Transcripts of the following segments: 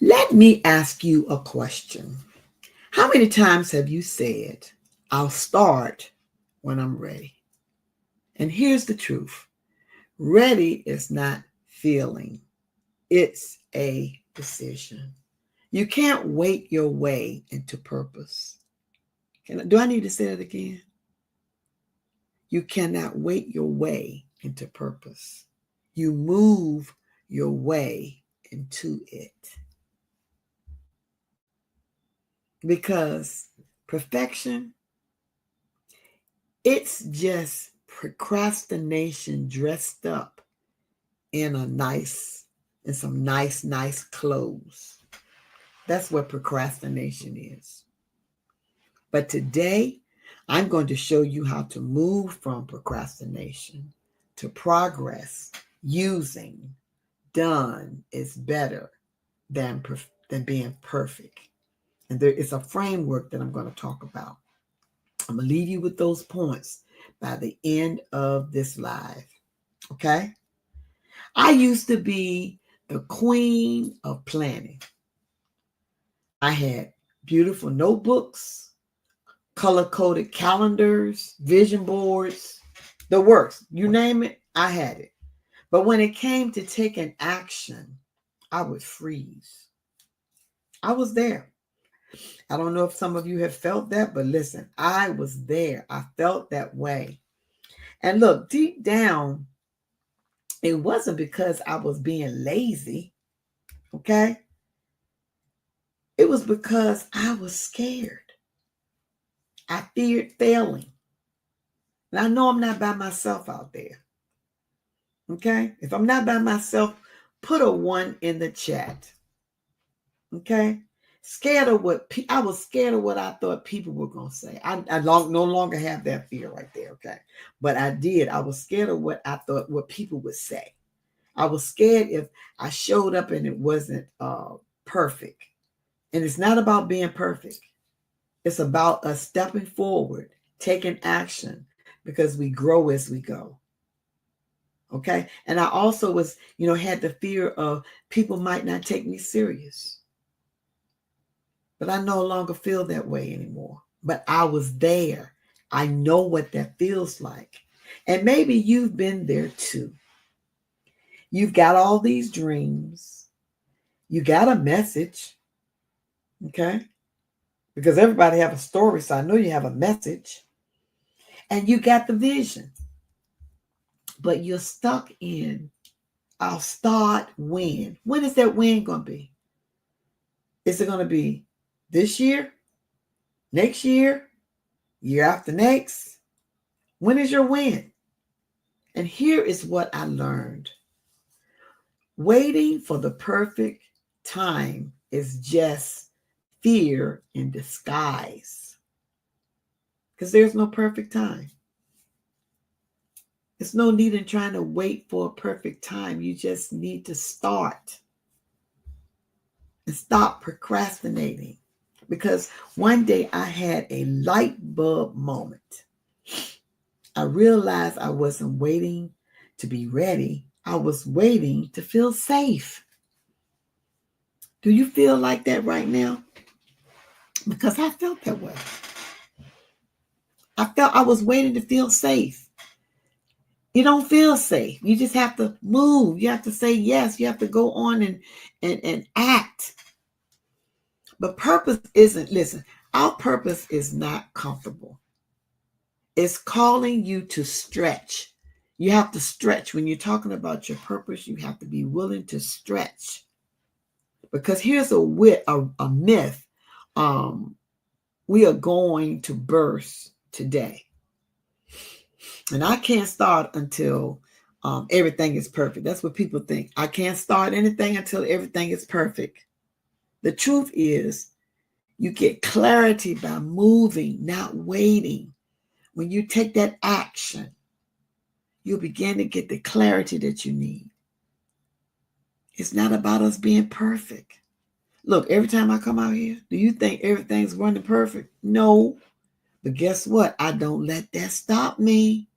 Let me ask you a question. How many times have you said, I'll start when I'm ready? And here's the truth: ready is not feeling, it's a decision. You can't wait your way into purpose. Do I need to say that again? You cannot wait your way into purpose. You move your way into it. Because perfection, it's just procrastination dressed up in some nice clothes. That's what procrastination is. But today, I'm going to show you how to move from procrastination to progress using done is better than being perfect. And there is a framework that I'm going to talk about. I'm going to leave you with those points by the end of this live. Okay? I used to be the queen of planning. I had beautiful notebooks, color-coded calendars, vision boards, the works. You name it, I had it. But when it came to taking action, I would freeze. I was there. I don't know if some of you have felt that, but listen, I was there. I felt that way. And look, deep down, it wasn't because I was being lazy, okay? It was because I was scared. I feared failing. And I know I'm not by myself out there, okay? If I'm not by myself, put a 1 in the chat, okay? Scared of I was scared of what I thought people were going to say. I no longer have that fear right there, okay? But I did. I was scared of what I thought what people would say. I was scared if I showed up and it wasn't perfect. And it's not about being perfect. It's about us stepping forward, taking action, because we grow as we go. Okay? And I also was, had the fear of people might not take me serious. But I no longer feel that way anymore. But I was there. I know what that feels like. And maybe you've been there too. You've got all these dreams. You got a message. Okay? Because everybody have a story, so I know you have a message. And you got the vision. But you're stuck in, I'll start when. When is that when going to be? Is it going to be this year? Next year? Year after next? When is your when? And here is what I learned. Waiting for the perfect time is just fear in disguise. Because there's no perfect time. There's no need in trying to wait for a perfect time. You just need to start and stop procrastinating. Because one day I had a light bulb moment. I realized I wasn't waiting to be ready. I was waiting to feel safe. Do you feel like that right now? Because I felt that way. I felt I was waiting to feel safe. You don't feel safe. You just have to move. You have to say yes. You have to go on and act. But purpose isn't, listen, our purpose is not comfortable. It's calling you to stretch. You have to stretch. When you're talking about your purpose, you have to be willing to stretch. Because here's a myth we are going to burst today. And I can't start until everything is perfect. That's what people think. I can't start anything until everything is perfect. The truth is, you get clarity by moving, not waiting. When you take that action, you'll begin to get the clarity that you need. It's not about us being perfect. Look, every time I come out here, do you think everything's running perfect? No. But guess what? I don't let that stop me.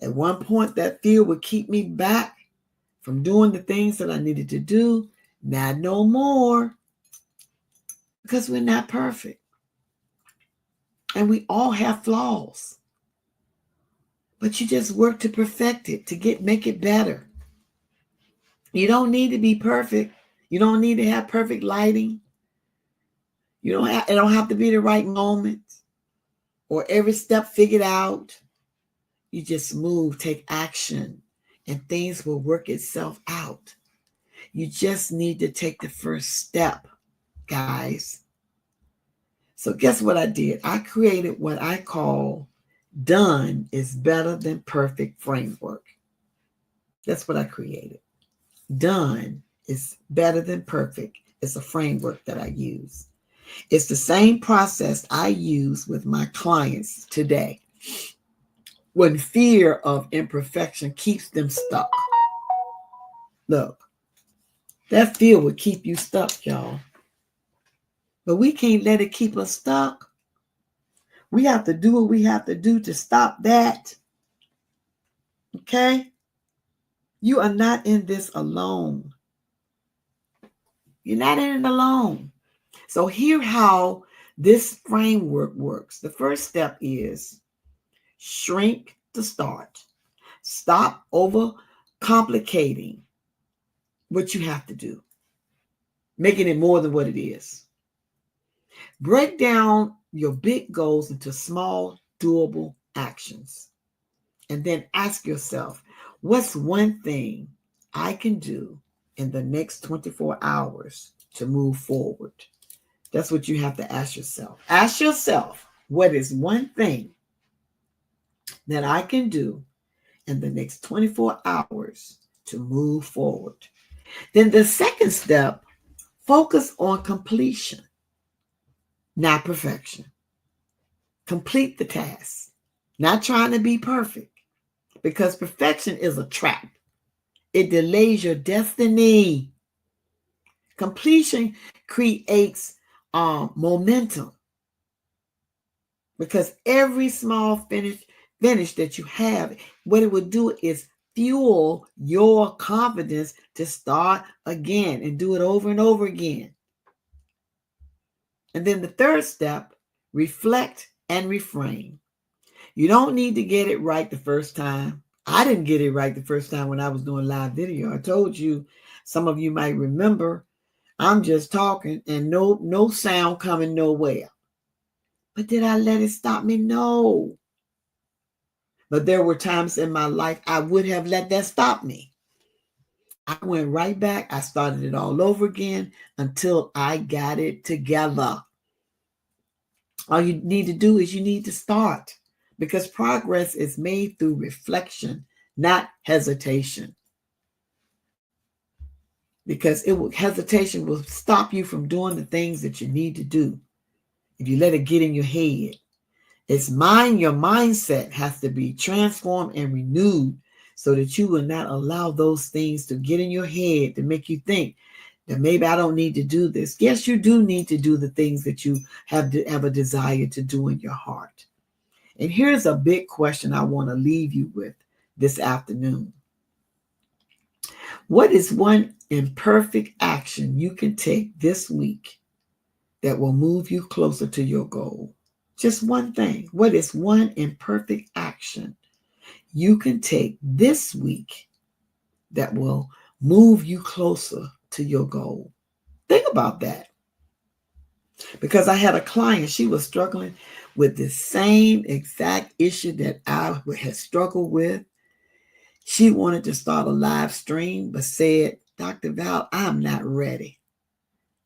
At one point, that fear would keep me back from doing the things that I needed to do. Not no more, because we're not perfect. And we all have flaws. But you just work to perfect it, to make it better. You don't need to be perfect. You don't need to have perfect lighting. It don't have to be the right moment or every step figured out. You just move, take action, and things will work itself out. You just need to take the first step, guys. So guess what I did? I created what I call done is better than perfect framework. That's what I created. Done is better than perfect. It's a framework that I use. It's the same process I use with my clients today when fear of imperfection keeps them stuck. Look, that fear will keep you stuck, y'all. But we can't let it keep us stuck. We have to do what we have to do to stop that. Okay? You are not in this alone. You're not in it alone. So here's how this framework works. The first step is shrink to start. Stop over complicating what you have to do, making it more than what it is. Break down your big goals into small, doable actions. And then ask yourself, what's one thing I can do in the next 24 hours to move forward? That's what you have to ask yourself. Ask yourself, what is one thing that I can do in the next 24 hours to move forward? Then the second step, focus on completion, not perfection. Complete the task, not trying to be perfect, because perfection is a trap. It delays your destiny. Completion creates momentum, because every small finish that you have, what it would do is fuel your confidence to start again and do it over and over again. And then the third step, reflect and reframe. You don't need to get it right the first time. I didn't get it right the first time when I was doing live video. I told you, some of you might remember, I'm just talking and no sound coming nowhere. But did I let it stop me? No. But there were times in my life I would have let that stop me. I went right back. I started it all over again until I got it together. All you need to do is you need to start, because progress is made through reflection, not hesitation. Because hesitation will stop you from doing the things that you need to do if you let it get in your head. Your mindset has to be transformed and renewed so that you will not allow those things to get in your head to make you think that maybe I don't need to do this. Yes, you do need to do the things that you have a desire to do in your heart. And here's a big question I want to leave you with this afternoon. What is one imperfect action you can take this week that will move you closer to your goal? Just one thing. What is one imperfect action you can take this week that will move you closer to your goal? Think about that. Because I had a client, she was struggling with the same exact issue that I had struggled with. She wanted to start a live stream, but said, Dr. Val, I'm not ready.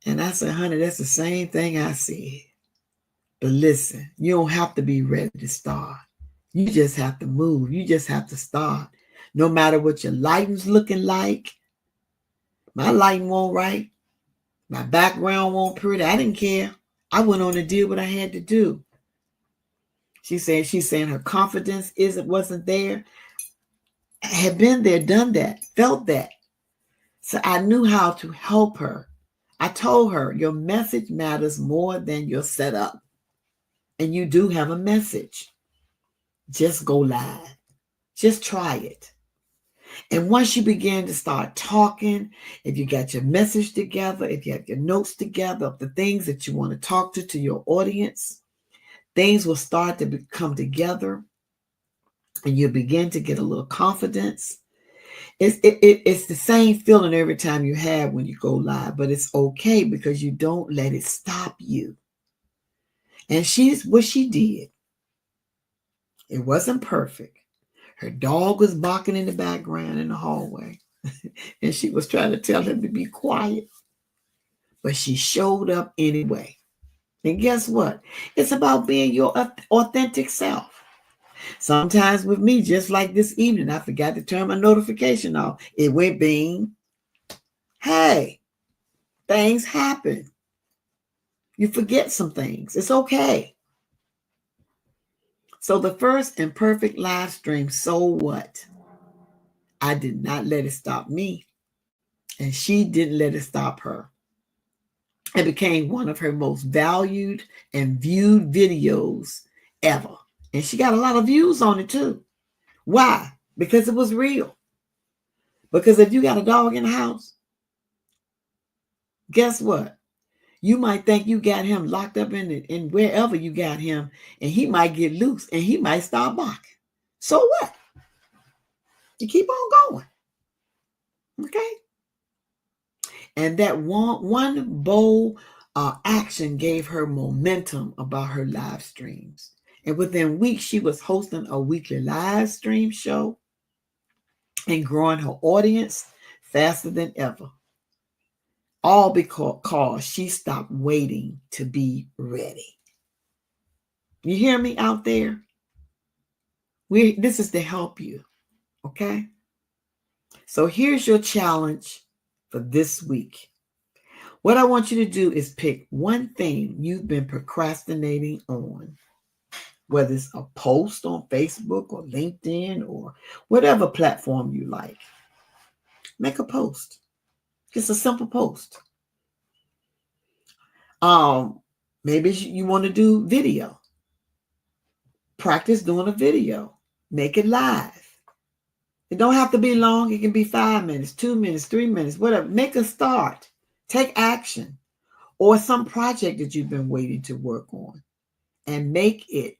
And I said, honey, that's the same thing I said. But listen, you don't have to be ready to start. You just have to move. You just have to start. No matter what your lighting's looking like. My lighting won't right. My background won't pretty. I didn't care. I went on to do what I had to do. She's saying her confidence wasn't there. I had been there, done that, felt that. So I knew how to help her. I told her, your message matters more than your setup. And you do have a message. Just go live. Just try it. And once you begin to start talking, if you got your message together, if you have your notes together of the things that you want to talk to your audience, things will start to come together and you begin to get a little confidence. It's the same feeling every time you have when you go live, but it's okay because you don't let it stop you. And she's what she did. It wasn't perfect. Her dog was barking in the background in the hallway, and she was trying to tell him to be quiet, but she showed up anyway. And guess what? It's about being your authentic self. Sometimes with me, just like this evening, I forgot to turn my notification off. It went bing. Hey, things happen. You forget some things. It's okay. So the first imperfect live stream, so what? I did not let it stop me, and she didn't let it stop her. It became one of her most valued and viewed videos ever. And she got a lot of views on it too. Why? Because it was real. Because if you got a dog in the house, guess what? You might think you got him locked up in wherever you got him, and he might get loose and he might start barking. So what? You keep on going. Okay? And that one bold action gave her momentum about her live streams. And within weeks, she was hosting a weekly live stream show and growing her audience faster than ever. All because she stopped waiting to be ready. You hear me out there? This is to help you, okay? So here's your challenge for this week. What I want you to do is pick one thing you've been procrastinating on, whether it's a post on Facebook or LinkedIn or whatever platform you like. Make a post. Just a simple post. Maybe you want to do video. Practice doing a video. Make it live. It don't have to be long. It can be 5 minutes, 2 minutes, 3 minutes, whatever. Make a start. Take action. Or some project that you've been waiting to work on. And take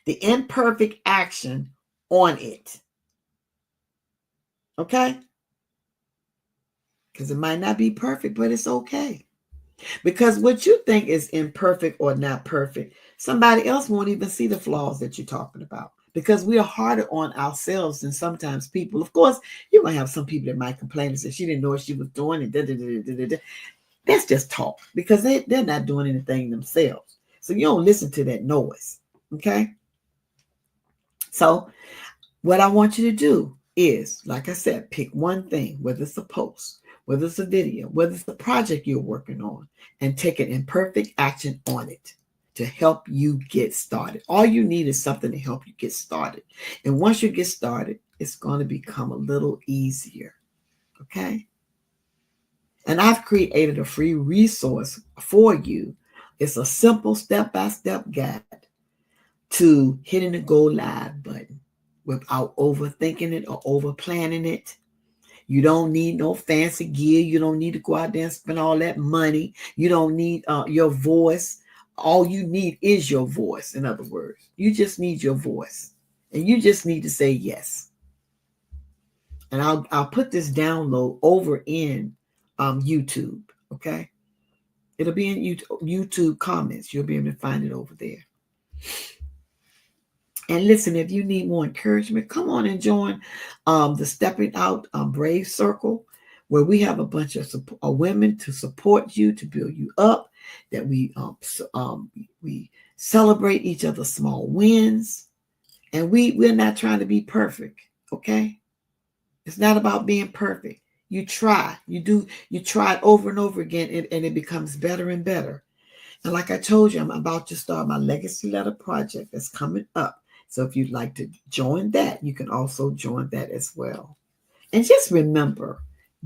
the imperfect action on it. Okay? Because it might not be perfect, but it's okay. Because what you think is imperfect or not perfect, somebody else won't even see the flaws that you're talking about. Because we are harder on ourselves than sometimes people. Of course, you're going to have some people that might complain and say she didn't know what she was doing. And That's just talk because they're not doing anything themselves. So you don't listen to that noise. Okay? So what I want you to do is, like I said, pick one thing, whether it's a post, whether it's a video, whether it's a project you're working on, and take an imperfect action on it to help you get started. All you need is something to help you get started. And once you get started, it's going to become a little easier. Okay? And I've created a free resource for you. It's a simple step-by-step guide to hitting the go live button without overthinking it or over planning it. You don't need no fancy gear. You don't need to go out there and spend all that money. You don't need your voice. All you need is your voice. In other words, you just need your voice, and you just need to say yes. And I'll put this download over in YouTube. Okay, it'll be in YouTube comments. You'll be able to find it over there. And listen, if you need more encouragement, come on and join the Stepping Out Brave Circle, where we have a bunch of women to support you, to build you up, that we celebrate each other's small wins. And we're not trying to be perfect, okay? It's not about being perfect. You try. You try it over and over again, and it becomes better and better. And like I told you, I'm about to start my Legacy Letter project that's coming up. So if you'd like to join that, you can also join that as well. And just remember,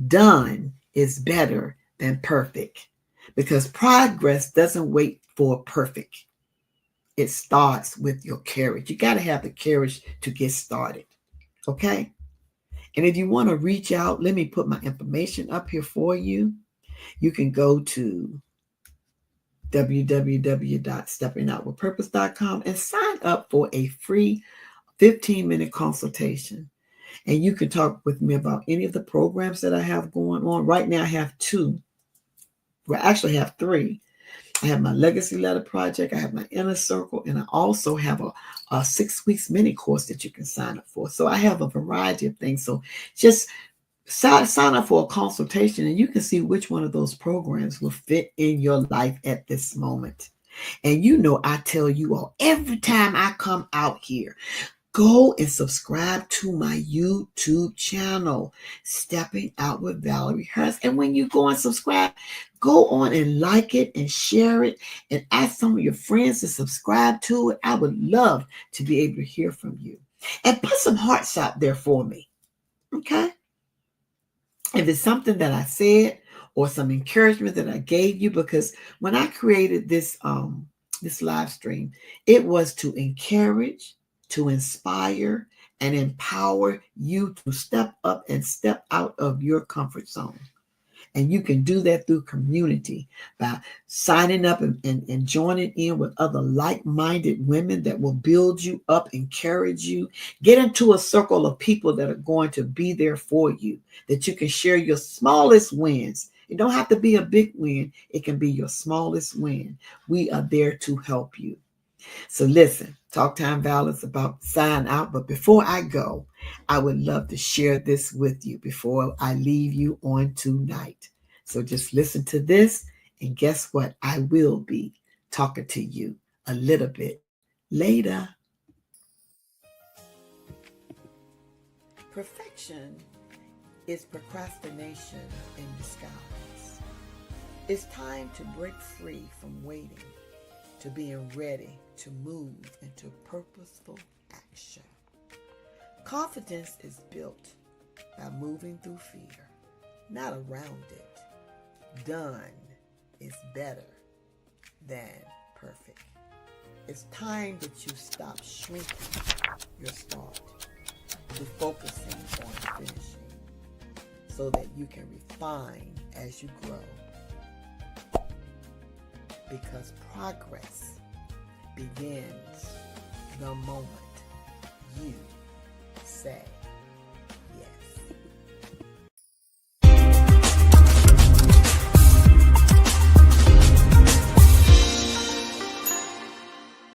done is better than perfect, because progress doesn't wait for perfect. It starts with your courage. You got to have the courage to get started. Okay? And if you want to reach out, let me put my information up here for you. You can go to www.steppingoutwithpurpose.com and sign up for a free 15-minute consultation. And you can talk with me about any of the programs that I have going on. Right now, I have two. Well, actually, I have three. I have my Legacy Letter Project, I have my Inner Circle, and I also have a 6 weeks mini course that you can sign up for. So I have a variety of things. So just sign up for a consultation and you can see which one of those programs will fit in your life at this moment. And you know, I tell you all every time I come out here, go and subscribe to my YouTube channel, Stepping Out with Valerie Hurst. And when you go and subscribe, go on and like it and share it and ask some of your friends to subscribe to it. I would love to be able to hear from you. And put some hearts out there for me. Okay? If it's something that I said or some encouragement that I gave you, because when I created this live stream, it was to encourage, to inspire, and empower you to step up and step out of your comfort zone. And you can do that through community by signing up and joining in with other like-minded women that will build you up, encourage you. Get into a circle of people that are going to be there for you, that you can share your smallest wins. It don't have to be a big win. It can be your smallest win. We are there to help you. So listen, Talk Time Val is about to sign out. But before I go, I would love to share this with you before I leave you on tonight. So just listen to this, and guess what? I will be talking to you a little bit later. Perfection is procrastination in disguise. It's time to break free from waiting, to being ready to move into purposeful action. Confidence is built by moving through fear, not around it. Done is better than perfect. It's time that you stop shrinking your start to focusing on finishing so that you can refine as you grow. Because progress begins the moment you say